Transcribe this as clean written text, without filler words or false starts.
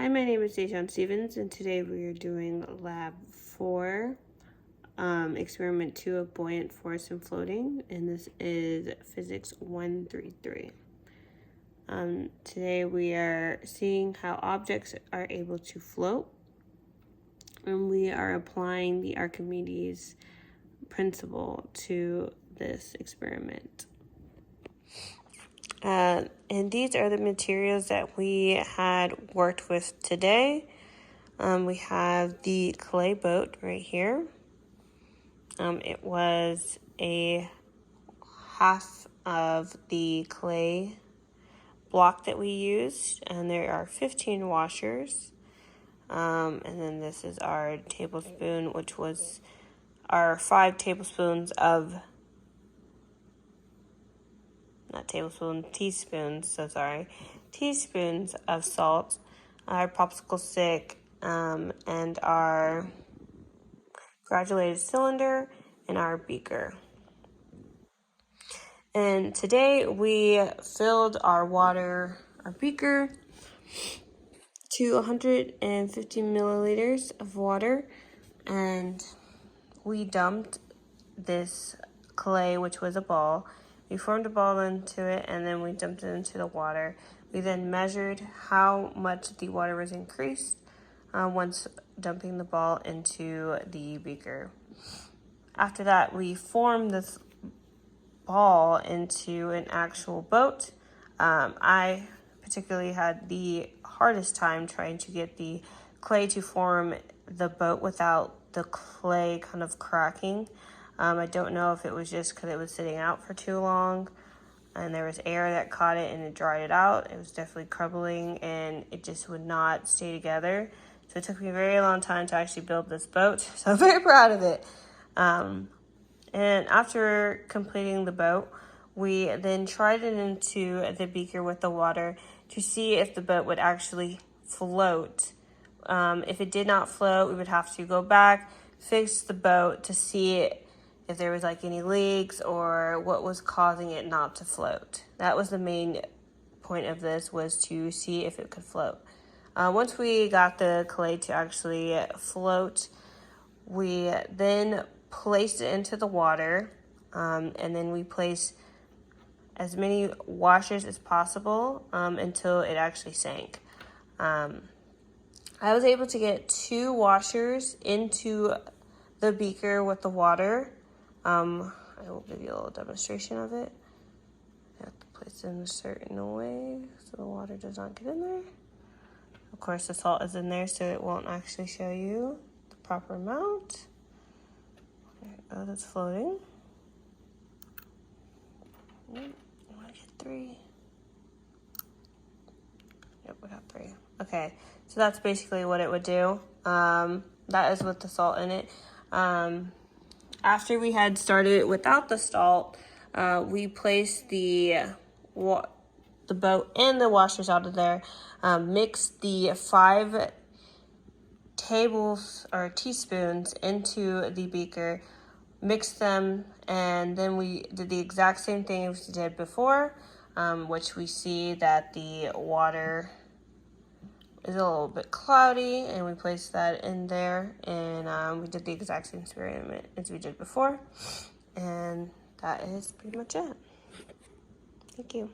Hi, my name is Dejan Stevens, and today we are doing Lab 4, Experiment 2 of Buoyant Force and Floating, and this is Physics 133. Today we are seeing how objects are able to float, and we are applying the Archimedes principle to this experiment. And these are the materials that we had worked with today. We have the clay boat right here. It was a half of the clay block that we used, and there are 15 washers. And then this is our tablespoon, which was our 5 tablespoons of, teaspoons of salt, our popsicle stick, and our graduated cylinder, and our beaker. And today we filled our beaker to 150 milliliters of water, and we dumped this clay, which was a ball. We formed a ball into it, and then we dumped it into the water. We then measured how much the water was increased once dumping the ball into the beaker. After that, we formed this ball into an actual boat. I particularly had the hardest time trying to get the clay to form the boat without the clay kind of cracking. I don't know if it was just because it was sitting out for too long and there was air that caught it and it dried it out. It was definitely crumbling and it just would not stay together. So it took me a very long time to actually build this boat. So I'm very proud of it. And after completing the boat, we then tried it into the beaker with the water to see if the boat would actually float. If it did not float, we would have to go back, fix the boat to see if there was like any leaks or what was causing it not to float. That was the main point of this, was to see if it could float. Once we got the clay to actually float, we then placed it into the water, and then we placed as many washers as possible until it actually sank. I was able to get 2 washers into the beaker with the water. I will give you a little demonstration of it. You have to place it in a certain way so the water does not get in there. Of course, the salt is in there, so it won't actually show you the proper amount. There it goes, it's floating. I want to get 3. Yep, we got 3. Okay, so that's basically what it would do. That is with the salt in it. After we had started without the salt, we placed the boat and the washers out of there, mixed the 5 teaspoons into the beaker, mixed them, and then we did the exact same thing as we did before, which we see that the water is a little bit cloudy, and we placed that in there, and we did the exact same experiment as we did before, and that is pretty much it. Thank you.